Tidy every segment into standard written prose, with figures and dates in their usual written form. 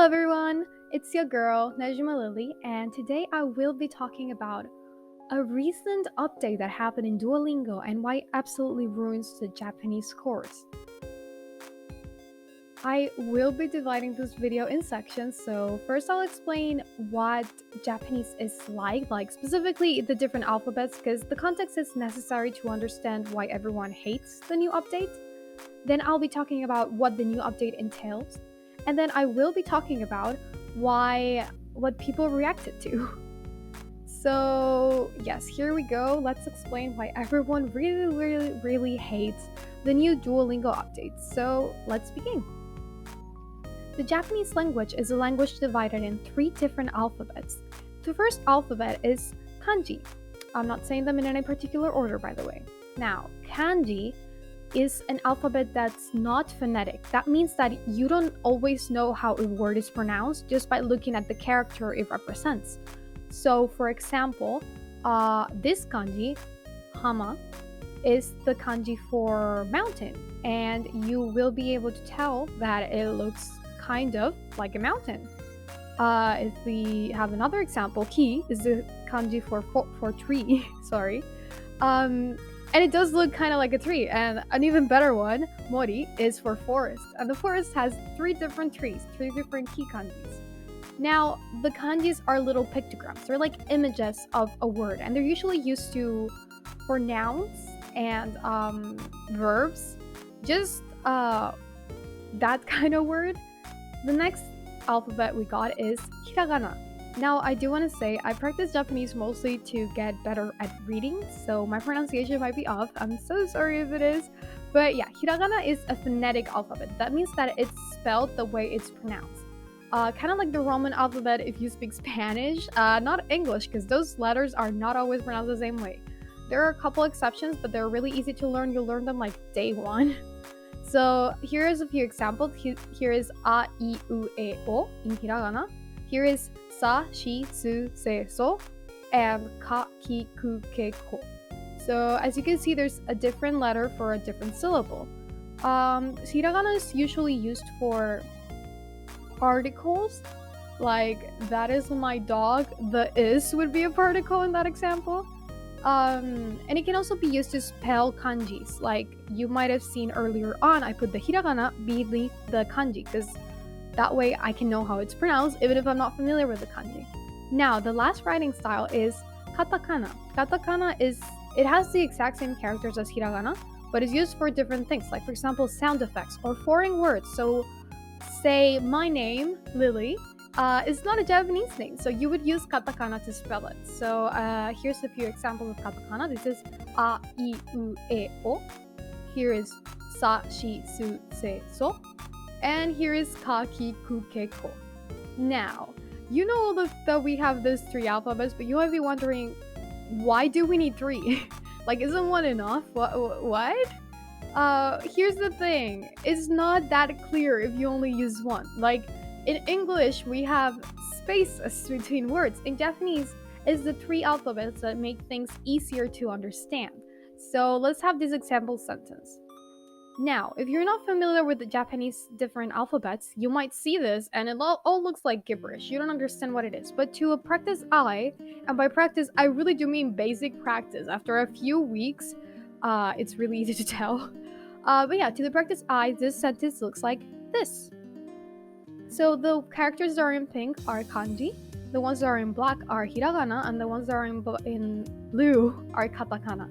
Hello everyone, it's your girl Najma Lily, and today I will be talking about a recent update that happened in Duolingo and why it absolutely ruins the Japanese course. I will be dividing this video in sections, so first I'll explain what Japanese is like specifically the different alphabets, because the context is necessary to understand why everyone hates the new update. Then I'll be talking about what the new update entails, and then I will be talking about what people reacted to. So yes, here we go. Let's explain why everyone really hates the new Duolingo update. So let's begin. The Japanese language is a language divided in 3 different alphabets. The first alphabet is kanji. I'm not saying them in any particular order, by the way. Now, kanji is an alphabet that's not phonetic. That means that you don't always know how a word is pronounced just by looking at the character it represents. So, for example, this kanji, hama, is the kanji for mountain, and you will be able to tell that it looks kind of like a mountain. If we have another example, ki is the kanji for tree. Sorry. And it does look kind of like a tree. And an even better one, mori, is for forest. And the forest has 3 different trees, 3 different ki kanjis. Now, the kanjis are little pictograms. They're like images of a word, and they're usually used for nouns and verbs. Just that kind of word. The next alphabet we got is hiragana. Now, I do want to say I practice Japanese mostly to get better at reading, so my pronunciation might be off. I'm so sorry if it is. But yeah, hiragana is a phonetic alphabet. That means that it's spelled the way it's pronounced. Kind of like the Roman alphabet if you speak Spanish, not English, because those letters are not always pronounced the same way. There are a couple exceptions, but they're really easy to learn. You'll learn them like day 1. So here is a few examples. Here is a, I, u, e, o in hiragana. Here is sa, shi, su, se, so, and ka, ki, ku, ke, ko. So as you can see, there's a different letter for a different syllable. Hiragana is usually used for particles, like that is my dog. The is would be a particle in that example. And it can also be used to spell kanjis. Like you might have seen earlier on, I put the hiragana beneath the kanji, because that way I can know how it's pronounced even if I'm not familiar with the kanji. Now, the last writing style is katakana. Katakana it has the exact same characters as hiragana, but it's used for different things. Like for example, sound effects or foreign words. So say my name, Lily, is not a Japanese name, so you would use katakana to spell it. So here's a few examples of katakana. This is a, I, u, e, o. Here is sa, shi, su, se, so. And here is ka, ki, ku, ke, ko. Now, you know that we have these 3 alphabets, but you might be wondering, why do we need 3? Like, isn't 1 enough? What? Here's the thing. It's not that clear if you only use 1. Like, in English, we have spaces between words. In Japanese, it's the 3 alphabets that make things easier to understand. So let's have this example sentence. Now, if you're not familiar with the Japanese different alphabets, you might see this and it all looks like gibberish. You don't understand what it is. But to practice and by practice, I really do mean basic practice. After a few weeks, it's really easy to tell. But yeah, to the practice this sentence looks like this. So the characters that are in pink are kanji, the ones that are in black are hiragana, and the ones that are in blue are katakana.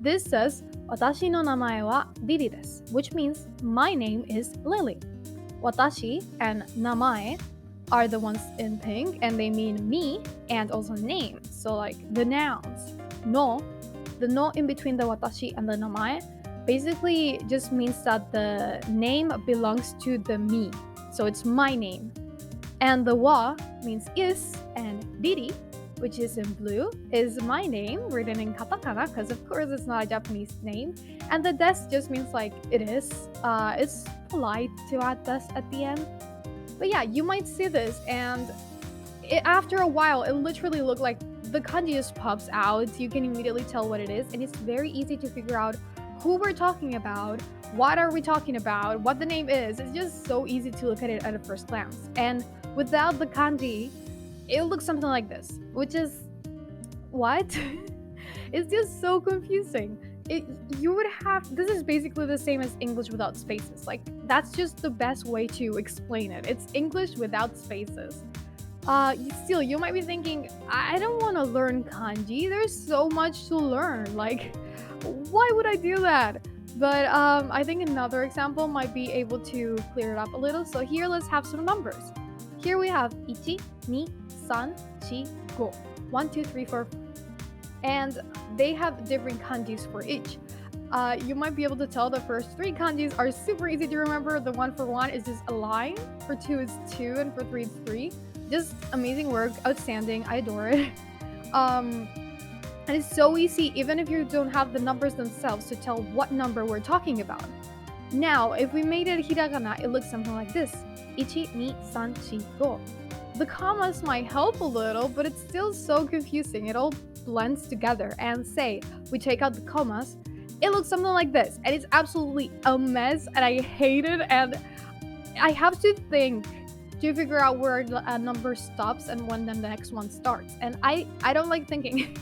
This says, watashi no namae wa Lily desu, which means my name is Lily. Watashi and namae are the ones in pink, and they mean me and also name. So like the nouns. No, the no in between the watashi and the namae basically just means that the name belongs to the me. So it's my name. And the wa means is, and Riri, which is in blue, is my name written in katakana, because of course it's not a Japanese name. And the des just means like it is. It's polite to add des at the end. But yeah, you might see this, and after a while, it literally looked like the kanji just pops out. You can immediately tell what it is, and it's very easy to figure out who we're talking about, what are we talking about, what the name is. It's just so easy to look at it at a first glance. And without the kanji, it looks something like this, which is what? It's just so confusing. It, you would have, this is basically the same as English without spaces. Like, that's just the best way to explain it. It's English without spaces. Still, you might be thinking, I don't want to learn kanji. There's so much to learn. Like, why would I do that? But I think another example might be able to clear it up a little. So here, let's have some numbers. Here we have ichi, ni, san, chi, go. 1, 2, 3, 4. And they have different kanjis for each. You might be able to tell the first 3 kanjis are super easy to remember. The 1 for 1 is just a line, for 2 is 2, and for 3 is 3. Just amazing work, outstanding, I adore it. And it's so easy, even if you don't have the numbers themselves, to tell what number we're talking about. Now, if we made it hiragana, it looks something like this. Ichi, ni, san, chi, go. The commas might help a little, but it's still so confusing. It all blends together. And say, we take out the commas, it looks something like this. And it's absolutely a mess, and I hate it. And I have to think to figure out where a number stops and when then the next one starts. And I don't like thinking.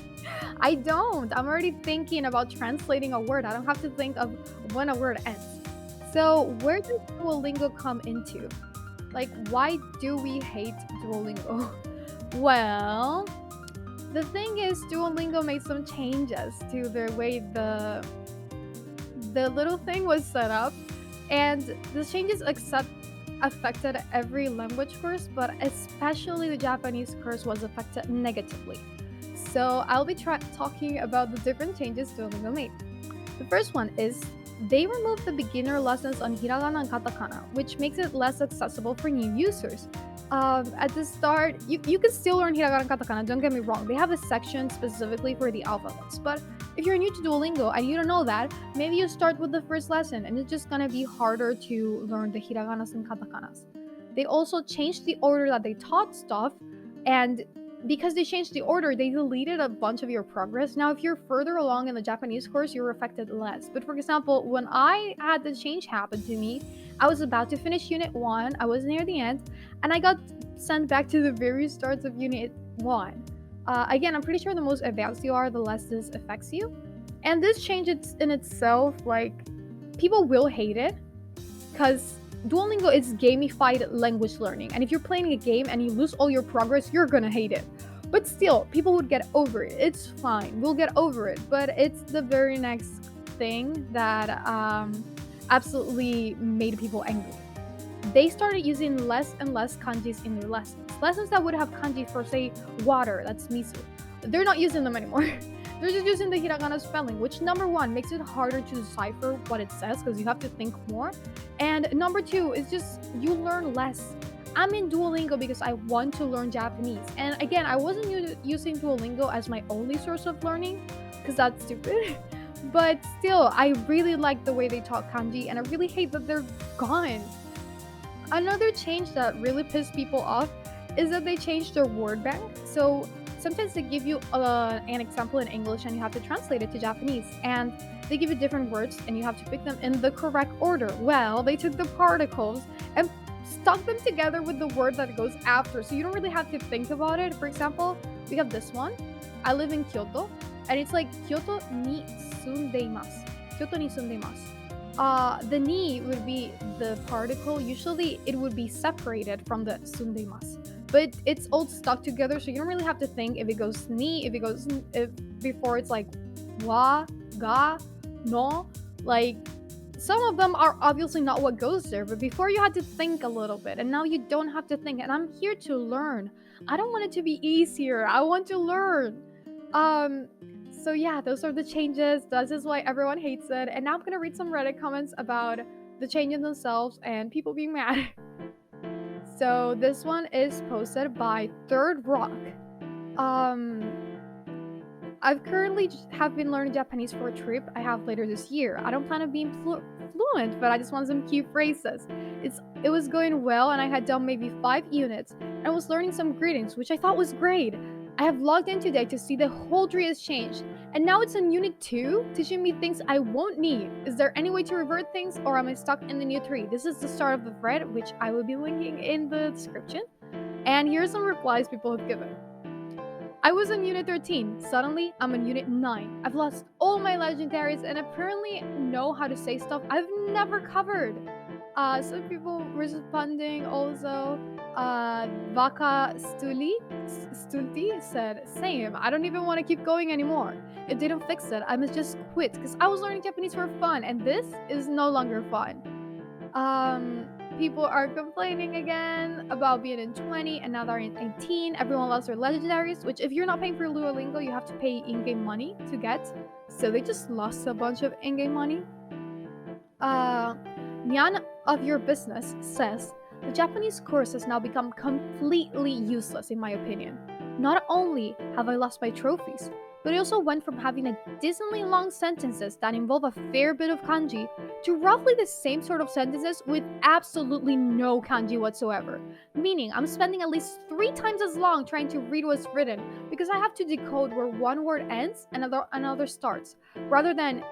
I don't. I'm already thinking about translating a word. I don't have to think of when a word ends. So where does Duolingo come into? Like, why do we hate Duolingo? Well, the thing is, Duolingo made some changes to the way the little thing was set up, and the changes affected every language course, but especially the Japanese course was affected negatively. So I'll be talking about the different changes Duolingo made. The first one is they removed the beginner lessons on hiragana and katakana, which makes it less accessible for new users. At the start, you can still learn hiragana and katakana, don't get me wrong. They have a section specifically for the alphabets, but if you're new to Duolingo and you don't know that, maybe you start with the first lesson and it's just gonna be harder to learn the hiraganas and katakanas. They also changed the order that they taught stuff, and because they changed the order, they deleted a bunch of your progress. Now, if you're further along in the Japanese course, you're affected less. But for example, when I had the change happen to me, I was about to finish Unit 1, I was near the end, and I got sent back to the very start of Unit 1. Again, I'm pretty sure the most advanced you are, the less this affects you. And this change in itself, like, people will hate it, because Duolingo is gamified language learning, and if you're playing a game and you lose all your progress, you're gonna hate it. But still, people would get over it. It's fine. We'll get over it. But it's the very next thing that absolutely made people angry. They started using less and less kanjis in their lessons. Lessons that would have kanji for, say, water, that's misu. They're not using them anymore. They're just using the hiragana spelling, which number 1 makes it harder to decipher what it says because you have to think more. And number 2 is just you learn less. I'm in Duolingo because I want to learn Japanese. And again, I wasn't using Duolingo as my only source of learning because that's stupid. But still, I really like the way they taught kanji, and I really hate that they're gone. Another change that really pissed people off is that they changed their word bank. So sometimes they give you an example in English and you have to translate it to Japanese, and they give you different words and you have to pick them in the correct order. Well, they took the particles and stuck them together with the word that goes after, so you don't really have to think about it. For example, we have this one. I live in Kyoto, and it's like Kyoto ni sundeimasu. Kyoto ni sundeimasu. The ni would be the particle. Usually it would be separated from the sundeimasu. But it's all stuck together, so you don't really have to think if it goes ni, if before it's like wa, ga, no. Like, some of them are obviously not what goes there, but before you had to think a little bit, and now you don't have to think. And I'm here to learn. I don't want it to be easier. I want to learn. So yeah, those are the changes. This is why everyone hates it. And now I'm gonna read some Reddit comments about the changes themselves and people being mad. So this one is posted by Third Rock. I've currently have been learning Japanese for a trip I have later this year. I don't plan on being fluent, but I just want some key phrases. It was going well, and I had done maybe 5 units, and I was learning some greetings, which I thought was great. I have logged in today to see the whole tree has changed, And now it's on Unit 2, teaching me things I won't need. Is there any way to revert things, or am I stuck in the new 3? This is the start of the thread, which I will be linking in the description. And here's some replies people have given. I was on Unit 13. Suddenly, I'm on Unit 9. I've lost all my legendaries and apparently know how to say stuff I've never covered. Some people responding also. Vaka Stulti said, same. I don't even want to keep going anymore. If they don't fix it, I must just quit because I was learning Japanese for fun and this is no longer fun. People are complaining again about being in 20 and now they're in 18. Everyone lost their legendaries, which if you're not paying for Duolingo, you have to pay in-game money to get. So they just lost a bunch of in-game money. Nyan of Your Business says, the Japanese course has now become completely useless in my opinion. Not only have I lost my trophies, but I also went from having a decently long sentences that involve a fair bit of kanji to roughly the same sort of sentences with absolutely no kanji whatsoever. Meaning, I'm spending at least 3 times as long trying to read what's written because I have to decode where one word ends and another starts, rather than,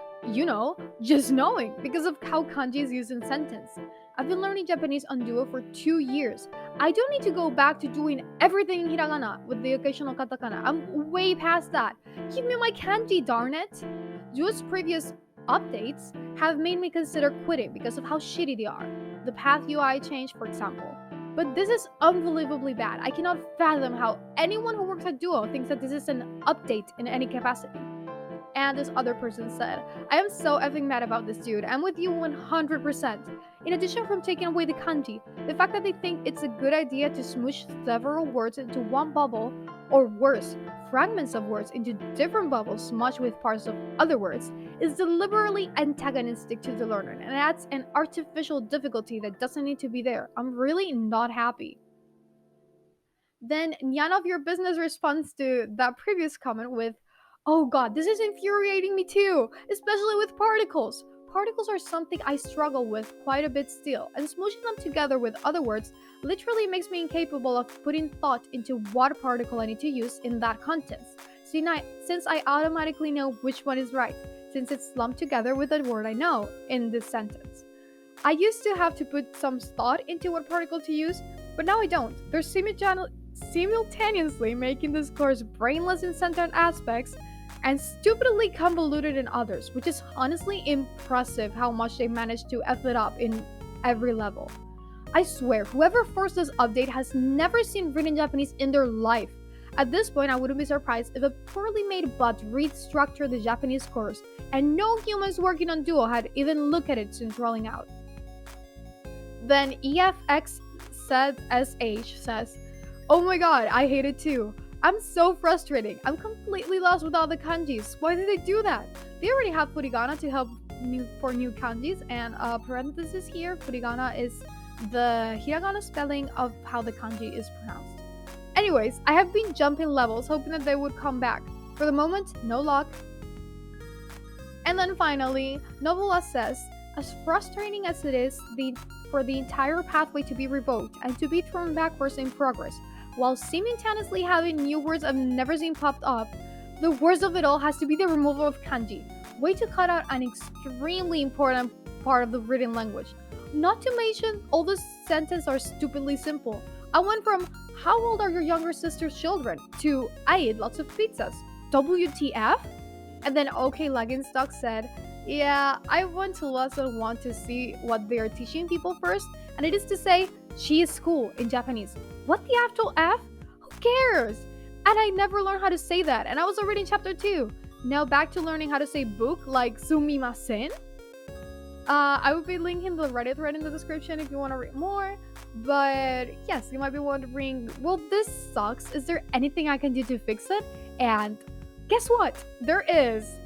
just knowing because of how kanji is used in sentence. I've been learning Japanese on Duo for 2 years. I don't need to go back to doing everything in hiragana with the occasional katakana. I'm way past that. Give me my kanji, darn it! Duo's previous updates have made me consider quitting because of how shitty they are. The path UI changed, for example. But this is unbelievably bad. I cannot fathom how anyone who works at Duo thinks that this is an update in any capacity. And this other person said, I am so effing mad about this, dude. I'm with you 100%. In addition from taking away the kanji, the fact that they think it's a good idea to smoosh several words into one bubble, or worse, fragments of words into different bubbles smudged with parts of other words, is deliberately antagonistic to the learner and adds an artificial difficulty that doesn't need to be there. I'm really not happy. Then Nyan of Your Business responds to that previous comment with, oh god, this is infuriating me too, especially with particles. Particles are something I struggle with quite a bit still, and smooshing them together with other words literally makes me incapable of putting thought into what particle I need to use in that context, since I automatically know which one is right, since it's lumped together with a word I know in this sentence. I used to have to put some thought into what particle to use, but now I don't. They're simultaneously making this course brainless in certain aspects and stupidly convoluted in others, which is honestly impressive how much they managed to F it up in every level. I swear, whoever forced this update has never seen written Japanese in their life. At this point, I wouldn't be surprised if a poorly made bot restructured the Japanese course, and no humans working on Duo had even looked at it since rolling out. Then EFX said SH says, oh my god, I hate it too. I'm so frustrating. I'm completely lost with all the kanjis. Why did they do that? They already have furigana to help for new kanjis, and parenthesis here, furigana is the hiragana spelling of how the kanji is pronounced. Anyways, I have been jumping levels hoping that they would come back. For the moment, no luck. And then finally, Novula says, as frustrating as it is for the entire pathway to be revoked and to be thrown backwards in progress, while simultaneously having new words I've never seen popped up, the worst of it all has to be the removal of kanji. Way to cut out an extremely important part of the written language. Not to mention, all the sentences are stupidly simple. I went from, how old are your younger sister's children? To, I ate lots of pizzas. WTF? And then OK Leggingstock said, yeah, I went to lesson 1 to see what they are teaching people first, and it is to say, she is cool in Japanese. What the actual F? Who cares? And I never learned how to say that, and I was already in chapter 2. Now back to learning how to say book like sumimasen. I will be linking the Reddit thread in the description if you want to read more. But yes, you might be wondering, well, this sucks. Is there anything I can do to fix it? And guess what? There is.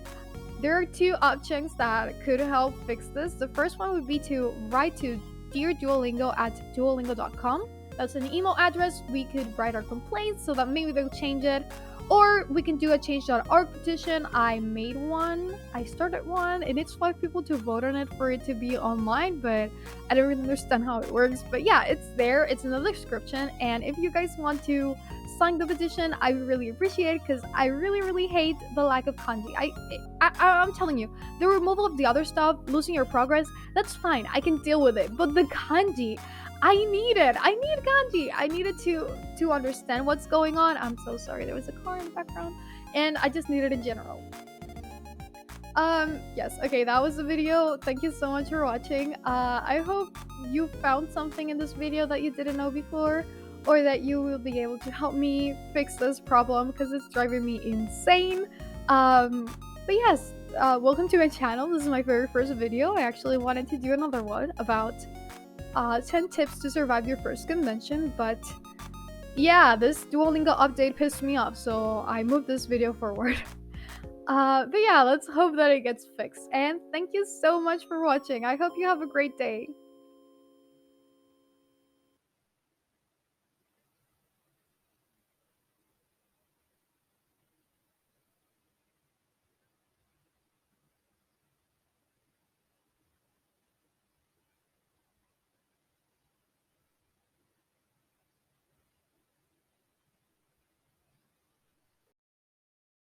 There are 2 options that could help fix this. The first one would be to write to dearduolingo@duolingo.com. That's an email address. We could write our complaints so that maybe they'll change it. Or we can do a change.org petition. I made one. I started one. It needs 5 people to vote on it for it to be online, but I don't really understand how it works. But yeah, it's there. It's in the description. And if you guys want to sign the petition, I would really appreciate it because I really hate the lack of kanji. I'm telling you, the removal of the other stuff, losing your progress, that's fine. I can deal with it. But the kanji, I need it. I need kanji. I need it to understand what's going on. I'm so sorry. There was a car in the background, and I just need it in general. Yes, okay, that was the video. Thank you so much for watching. I hope you found something in this video that you didn't know before, or that you will be able to help me fix this problem because it's driving me insane. But yes, welcome to my channel. This is my very first video. I actually wanted to do another one about 10 tips to survive your first convention, but yeah, this Duolingo update pissed me off, so I moved this video forward. But yeah, let's hope that it gets fixed. And thank you so much for watching. I hope you have a great day.